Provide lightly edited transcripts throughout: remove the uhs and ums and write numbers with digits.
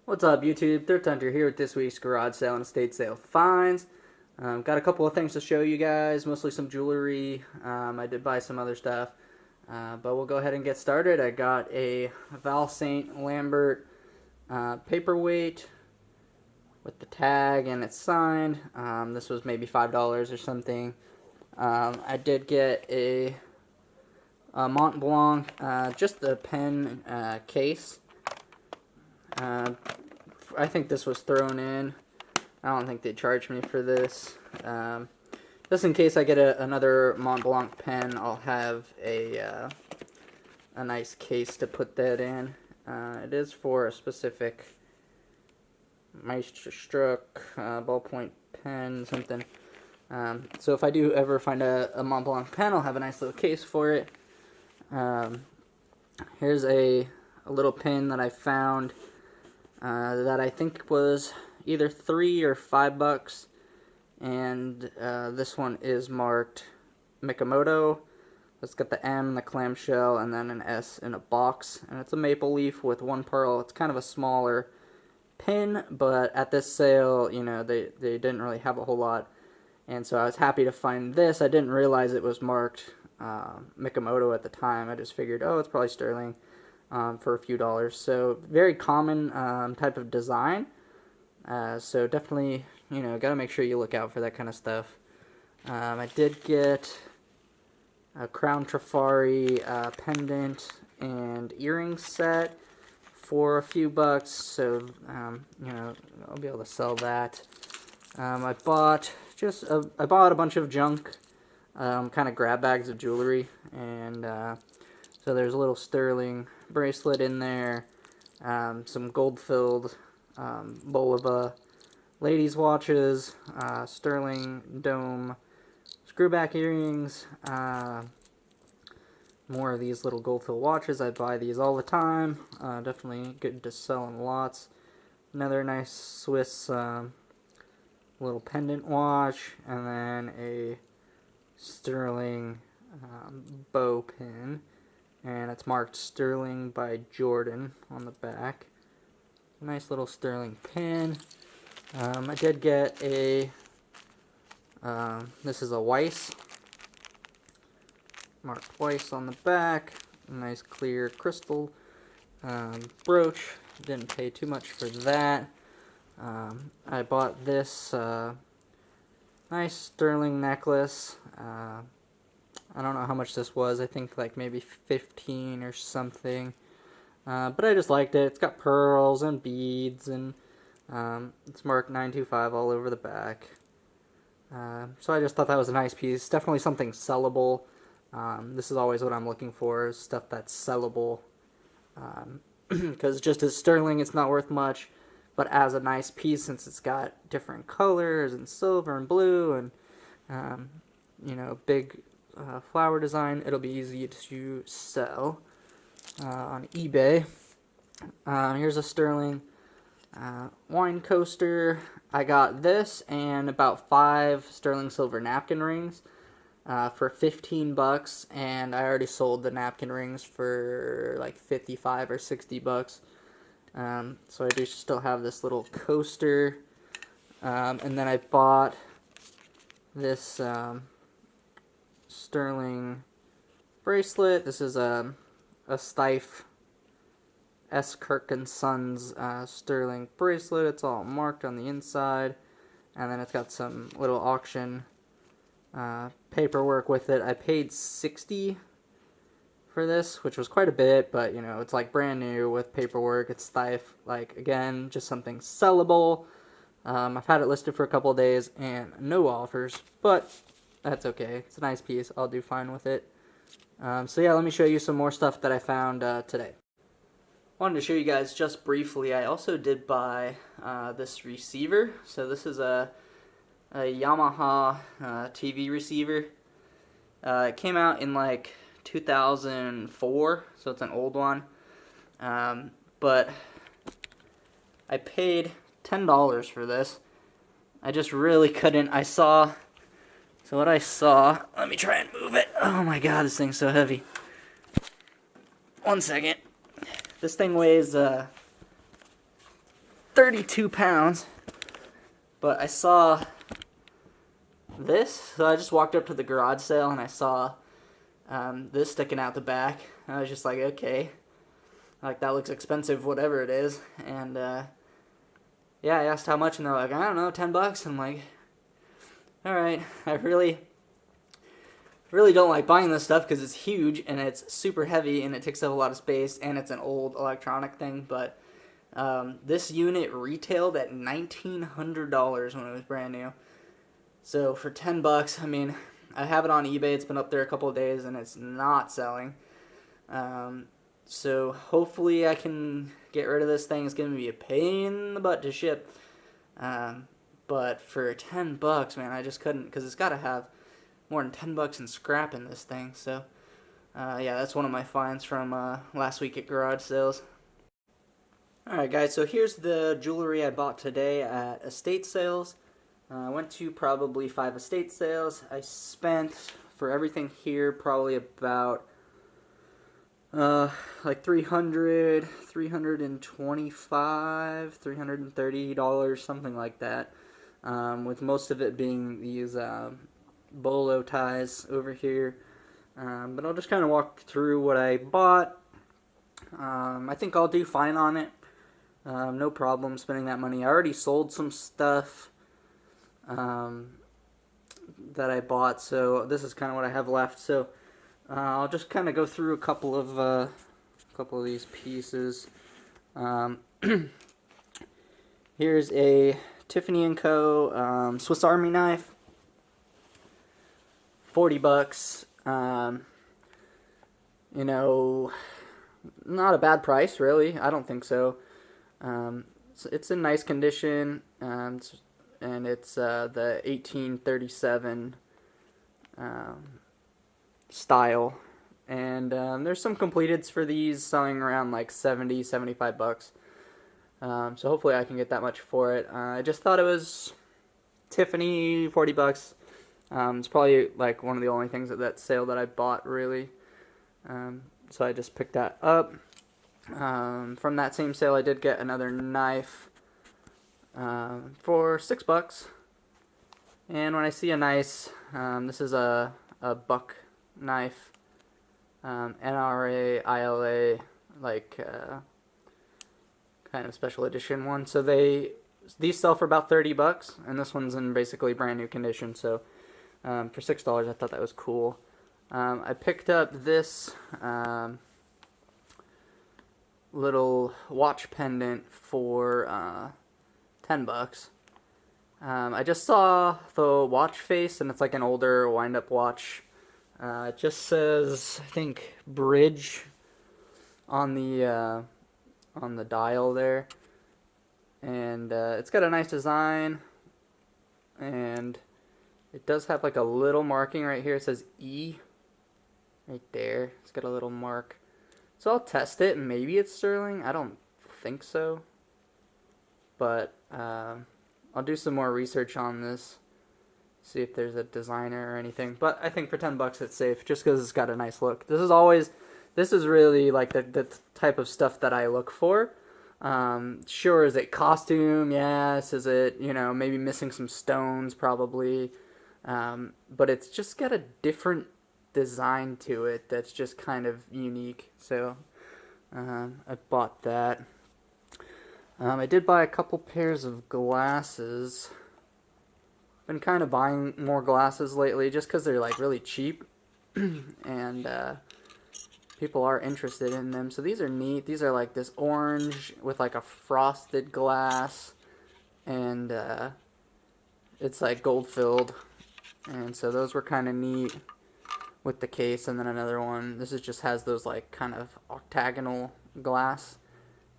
What's up, YouTube? Thrift Hunter here with this week's garage sale and estate sale finds. Got a couple of things to show you guys, mostly some jewelry. I did buy some other stuff, but we'll go ahead and get started. I got a Val St. Lambert paperweight with the tag and it's signed. This was maybe $5 or something. I did get a Mont Blanc, just the pen case. I think this was thrown in. I don't think they charged me for this. Just in case I get another Mont Blanc pen, I'll have a nice case to put that in. It is for a specific Meisterstruck ballpoint pen, something. So if I do ever find a Mont Blanc pen, I'll have a nice little case for it. Here's a little pin that I found that I think was either $3 or $5, and this one is marked Mikimoto. It's got the M, the clamshell, and then an S in a box, and it's a maple leaf with one pearl. It's kind of a smaller pin, but at this sale, you know, they didn't really have a whole lot, and so I was happy to find this. I didn't realize it was marked Mikimoto at the time. I just figured, oh, it's probably sterling. For a few dollars. So very common type of design. So definitely, you know, got to make sure you look out for that kind of stuff. I did get a Crown Trifari pendant and earring set for a few bucks. So, you know, I'll be able to sell that. I bought a bunch of junk, kind of grab bags of jewelry, and so there's a little sterling bracelet in there, some gold-filled Bulova ladies' watches, sterling dome screwback earrings, more of these little gold-filled watches. I buy these all the time. Definitely good to sell in lots. Another nice Swiss little pendant watch, and then a sterling bow pin. And it's marked Sterling by Jordan on the back. Nice little sterling pin. I did get a, this is a Weiss. Marked Weiss on the back. A nice clear crystal brooch. Didn't pay too much for that. I bought this nice sterling necklace. I don't know how much this was. I think like maybe 15 or something. But I just liked it. It's got pearls and beads, and it's marked 925 all over the back. So I just thought that was a nice piece. Definitely something sellable. This is always what I'm looking for, is stuff that's sellable. Because just as sterling, it's not worth much. But as a nice piece, since it's got different colors and silver and blue and, you know, big flower design, it'll be easy to sell on eBay. Here's a sterling wine coaster. I got this and about 5 sterling silver napkin rings for $15, and I already sold the napkin rings for like $55 or $60. So I do still have this little coaster, and then I bought this sterling bracelet. This is a Steiff S. Kirk & Sons sterling bracelet. It's all marked on the inside, and then it's got some little auction paperwork with it. I paid $60 for this, which was quite a bit, but you know, it's like brand new with paperwork. It's Steiff. Like, again, just something sellable. I've had it listed for a couple of days and no offers, but that's okay. It's a nice piece. I'll do fine with it. So yeah, let me show you some more stuff that I found today. Wanted to show you guys just briefly, I also did buy this receiver. So this is a Yamaha TV receiver. It came out in like 2004, so it's an old one. But I paid $10 for this. I just really couldn't. So what I saw, let me try and move it. Oh my god, this thing's so heavy. One second. This thing weighs 32 pounds. But I saw this, so I just walked up to the garage sale and I saw this sticking out the back. I was just like, okay, like that looks expensive, whatever it is. And yeah, I asked how much, and they're like, I don't know, $10. I'm like, all right. I really don't like buying this stuff because it's huge and it's super heavy and it takes up a lot of space and it's an old electronic thing. But this unit retailed at $1,900 when it was brand new. So for $10, I mean, I have it on eBay. It's been up there a couple of days and it's not selling. So hopefully I can get rid of this thing. It's going to be a pain in the butt to ship. But for $10, man, I just couldn't, because it's got to have more than $10 in scrap in this thing. So yeah, that's one of my finds from last week at garage sales. Alright guys, so here's the jewelry I bought today at estate sales. I went to probably 5 estate sales. I spent, for everything here, probably about like $325, $330, something like that. With most of it being these bolo ties over here. But I'll just kind of walk through what I bought. I think I'll do fine on it. No problem spending that money. I already sold some stuff that I bought, so this is kind of what I have left. So I'll just kind of go through a couple of these pieces. Here's a Tiffany & Co. Swiss Army knife, $40. You know, not a bad price, really. I don't think so. It's in nice condition, and it's the 1837 style. And there's some completeds for these selling around like $70, $75. So hopefully I can get that much for it. I just thought it was Tiffany, $40. It's probably like one of the only things at that sale that I bought, really. So I just picked that up. From that same sale, I did get another knife for $6. And when I see a nice, this is a buck knife, NRA, ILA, like kind of special edition one. So these sell for about $30, and this one's in basically brand new condition. So for $6, I thought that was cool. I picked up this little watch pendant for $10. I just saw the watch face, and it's like an older wind-up watch. It just says, I think, Bridge on the dial there, and it's got a nice design, and it does have like a little marking right here. It says E right there. It's got a little mark. So I'll test it, and maybe it's sterling. I don't think so. But I'll do some more research on this, see if there's a designer or anything. But I think for $10 it's safe, just because it's got a nice look. This is really like the type of stuff that I look for. Sure, is it costume? Yes. Is it, you know, maybe missing some stones? Probably. But it's just got a different design to it that's just kind of unique. So I bought that. I did buy a couple pairs of glasses. Been kind of buying more glasses lately just because they're like really cheap and people are interested in them. So these are neat. These are like this orange with like a frosted glass, and it's like gold filled, and so those were kind of neat with the case. And then another one, this is just has those like kind of octagonal glass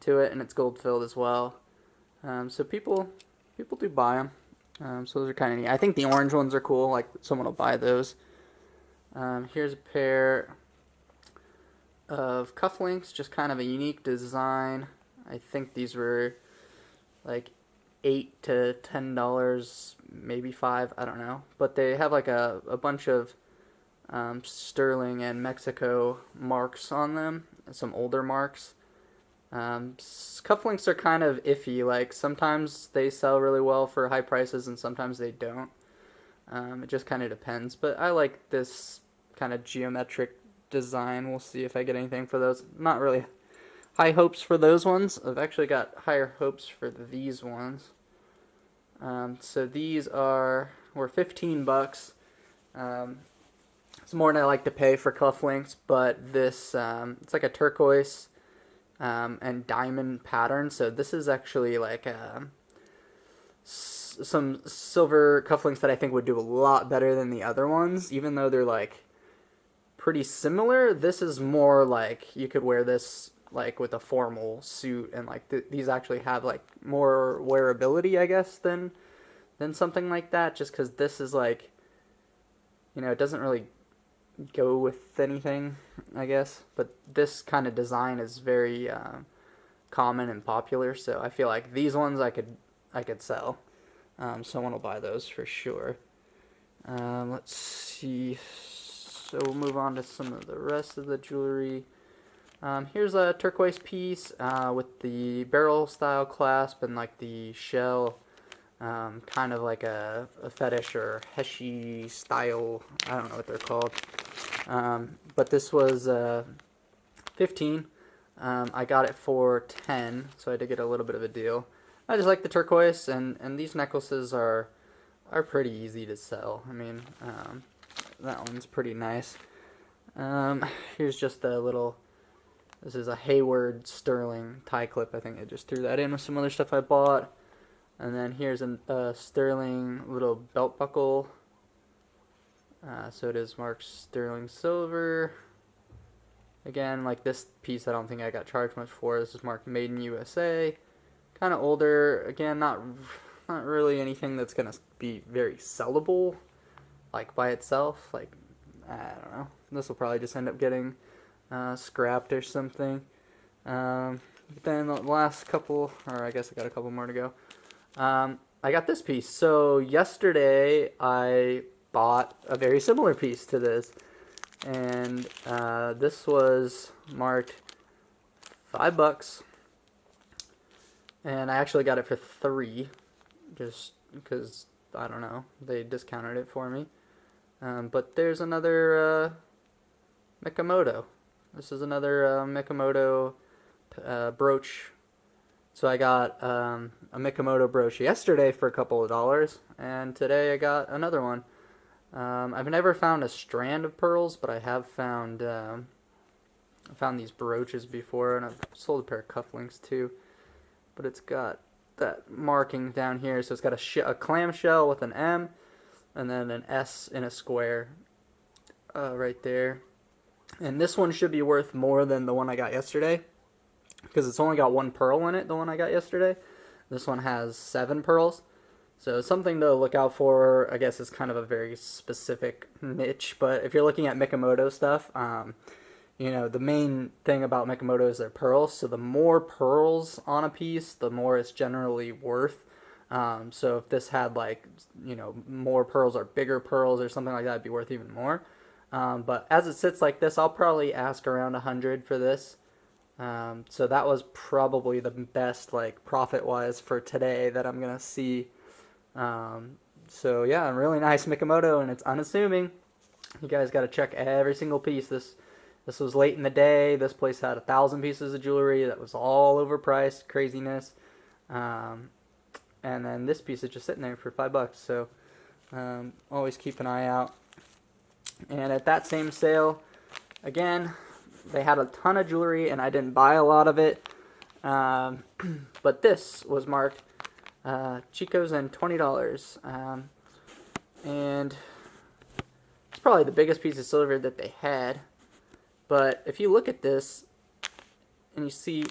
to it, and it's gold filled as well. So people do buy them. So those are kind of neat. I think the orange ones are cool. Like someone will buy those. Here's a pair of cufflinks, just kind of a unique design. I think these were like $8 to $10, maybe $5. I don't know. But they have like a bunch of sterling and Mexico marks on them, some older marks. Cufflinks are kind of iffy. Like sometimes they sell really well for high prices and sometimes they don't. It just kind of depends. But I like this kind of geometric design. We'll see if I get anything for those. Not really high hopes for those ones. I've actually got higher hopes for these ones. So these were 15 bucks. It's more than I like to pay for cufflinks, but this it's like a turquoise and diamond pattern. So this is actually like some silver cufflinks that I think would do a lot better than the other ones, even though they're like pretty similar. This is more like you could wear this like with a formal suit, and like these actually have like more wearability, I guess, than something like that. Just because this is like, you know, it doesn't really go with anything, I guess. But this kind of design is very common and popular, so I feel like these ones I could sell. Someone will buy those for sure. Let's see. So we'll move on to some of the rest of the jewelry. Here's a turquoise piece with the barrel style clasp and like the shell, kind of like a fetish or heshi style. I don't know what they're called. But this was 15. I got it for 10, so I did get a little bit of a deal. I just like the turquoise, and these necklaces are pretty easy to sell. I mean, that one's pretty nice. Here's just a little. This is a Hayward sterling tie clip. I think I just threw that in with some other stuff I bought. And then here's a sterling little belt buckle. So it is marked sterling silver. Again, like this piece, I don't think I got charged much for. This is marked made in USA. Kind of older. Again, not really anything that's gonna be very sellable, like by itself. Like, I don't know. This will probably just end up getting scrapped or something. But then the last couple, or I guess I got a couple more to go. I got this piece. So yesterday I bought a very similar piece to this, and this was marked $5, and I actually got it for $3, just because I don't know, they discounted it for me. But there's another Mikimoto. This is another Mikimoto brooch. So I got a Mikimoto brooch yesterday for a couple of dollars, and today I got another one. I've never found a strand of pearls, but I have found these brooches before, and I've sold a pair of cufflinks too. But it's got that marking down here, so it's got a clamshell with an M, and then an S in a square right there. And this one should be worth more than the one I got yesterday, because it's only got 1 pearl in it, the one I got yesterday. This one has 7 pearls. So something to look out for, I guess, is kind of a very specific niche. But if you're looking at Mikimoto stuff, you know, the main thing about Mikimoto is their pearls. So the more pearls on a piece, the more it's generally worth. So if this had, like, you know, more pearls or bigger pearls or something like that, it'd be worth even more. But as it sits like this, I'll probably ask around 100 for this. So that was probably the best, like, profit-wise for today that I'm going to see. So yeah, really nice Mikimoto, and it's unassuming. You guys got to check every single piece. This was late in the day. This place had 1,000 pieces of jewelry that was all overpriced, craziness. And then this piece is just sitting there for $5. So always keep an eye out. And at that same sale, again, they had a ton of jewelry, and I didn't buy a lot of it. But this was marked Chico's and $20. And it's probably the biggest piece of silver that they had. But if you look at this and you see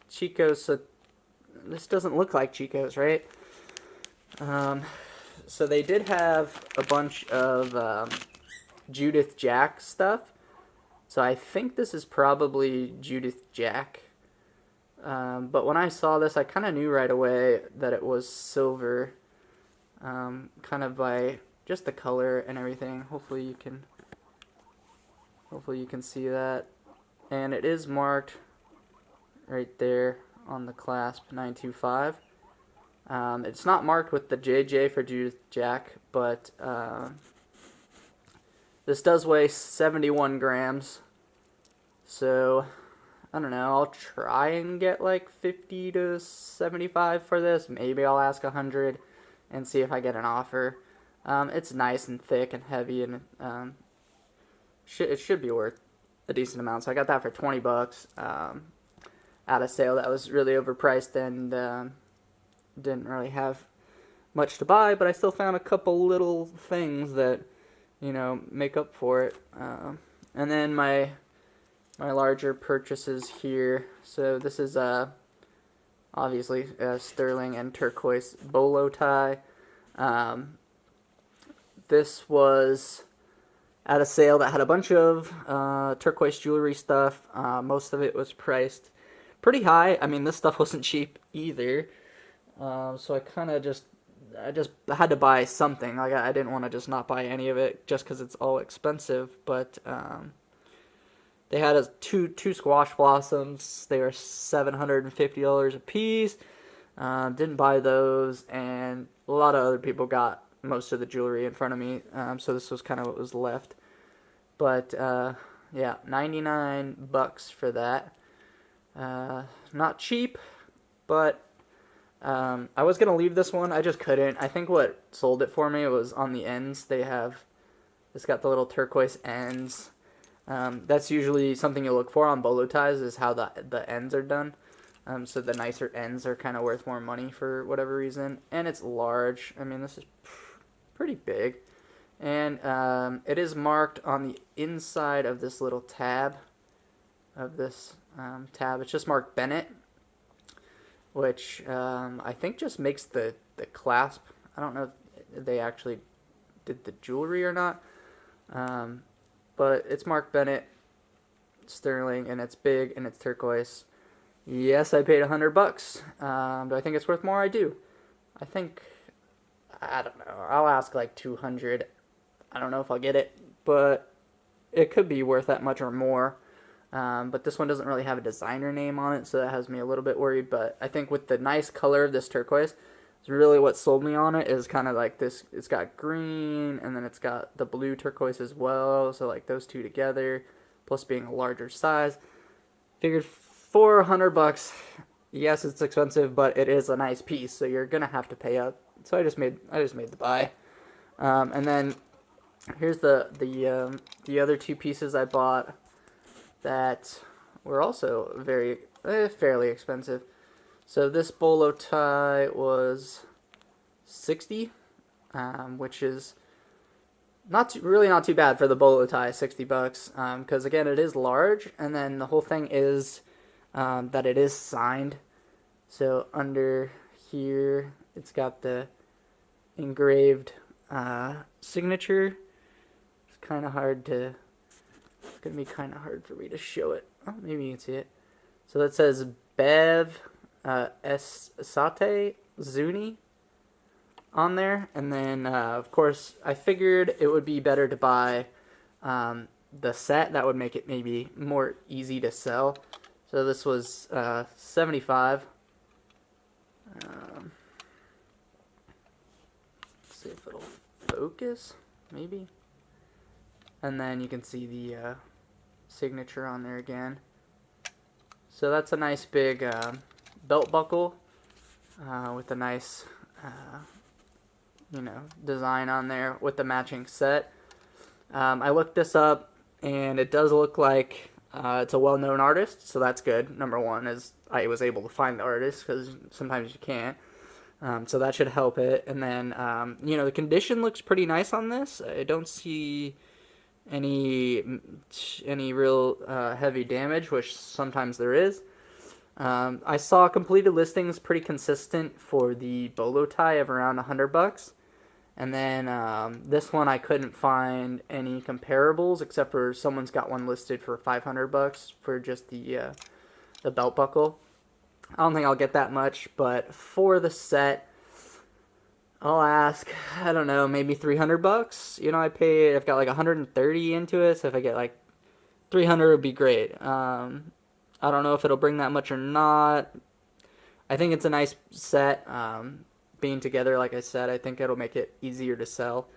Chico's, so this doesn't look like Chico's, right? So they did have a bunch of Judith Jack stuff. So I think this is probably Judith Jack. But when I saw this, I kind of knew right away that it was silver, kind of by just the color and everything. Hopefully you can see that. And it is marked right there on the clasp, 925. It's not marked with the JJ for Judith Jack, but this does weigh 71 grams. So, I don't know, I'll try and get like 50 to 75 for this. Maybe I'll ask 100 and see if I get an offer. It's nice and thick and heavy, and it should be worth a decent amount. So I got that for 20 bucks at a sale that was really overpriced, and didn't really have much to buy, but I still found a couple little things that, you know, make up for it. And then my larger purchases here. So this is obviously a sterling and turquoise bolo tie. This was at a sale that had a bunch of turquoise jewelry stuff. Most of it was priced pretty high. I mean, this stuff wasn't cheap either. So I just had to buy something. Like, I didn't want to just not buy any of it just because it's all expensive. But they had two squash blossoms. They were $750 a piece. Didn't buy those, and a lot of other people got most of the jewelry in front of me. So this was kind of what was left. But yeah, 99 bucks for that. Not cheap, but I was going to leave this one. I just couldn't. I think what sold it for me was on the ends. It's got the little turquoise ends. That's usually something you look for on bolo ties, is how the ends are done. So the nicer ends are kind of worth more money for whatever reason. And it's large. I mean, this is pretty big. And it is marked on the inside of this little tab. It's just marked Bennett, which I think just makes the clasp. I don't know if they actually did the jewelry or not. But it's marked Bennett, sterling, and it's big, and it's turquoise. Yes, I paid $100. Do I think it's worth more? I do. I don't know. I'll ask like 200. I don't know if I'll get it, but it could be worth that much or more. But this one doesn't really have a designer name on it, so that has me a little bit worried. But I think with the nice color of this turquoise, it's really what sold me on it, is kind of like this. It's got green, and then it's got the blue turquoise as well. So like those two together, plus being a larger size. Figured $400. Yes, it's expensive, but it is a nice piece, so you're gonna have to pay up. So I just made the buy. And then here's the other two pieces I bought that were also fairly expensive. So this bolo tie was $60, which is really not too bad for the bolo tie. $60, because again, it is large, and then the whole thing is that it is signed. So under here, it's got the engraved signature. It's kind of hard to. It's gonna be kind of hard for me to show it. Oh, maybe you can see it. So that says Bev Esate Zuni on there, and then of course I figured it would be better to buy the set. That would make it maybe more easy to sell. So this was $75. Let's see if it'll focus, maybe. And then you can see the signature on there again. So that's a nice big belt buckle with a nice, design on there with the matching set. I looked this up, and it does look like it's a well-known artist, so that's good. Number one is I was able to find the artist, because sometimes you can't. So that should help it. And then, the condition looks pretty nice on this. I don't see any real heavy damage, which sometimes there is. I saw completed listings pretty consistent for the bolo tie of around $100. And then this one I couldn't find any comparables, except for someone's got one listed for $500 for just the belt buckle. I don't think I'll get that much, but for the set, I'll ask, I don't know, maybe $300. I've got like 130 into it, so if I get like 300 would be great. I I don't know if it'll bring that much or not. I think it's a nice set. Being together, like I said, I think it'll make it easier to sell.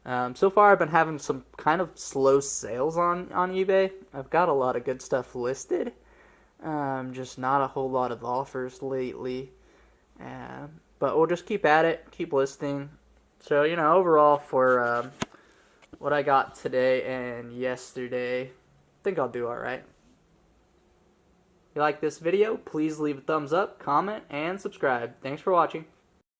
So far, I've been having some kind of slow sales on eBay. I've got a lot of good stuff listed. Just not a whole lot of offers lately. But we'll just keep at it, keep listing. So, you know, overall for what I got today and yesterday, I think I'll do alright. If you like this video, please leave a thumbs up, comment, and subscribe. Thanks for watching.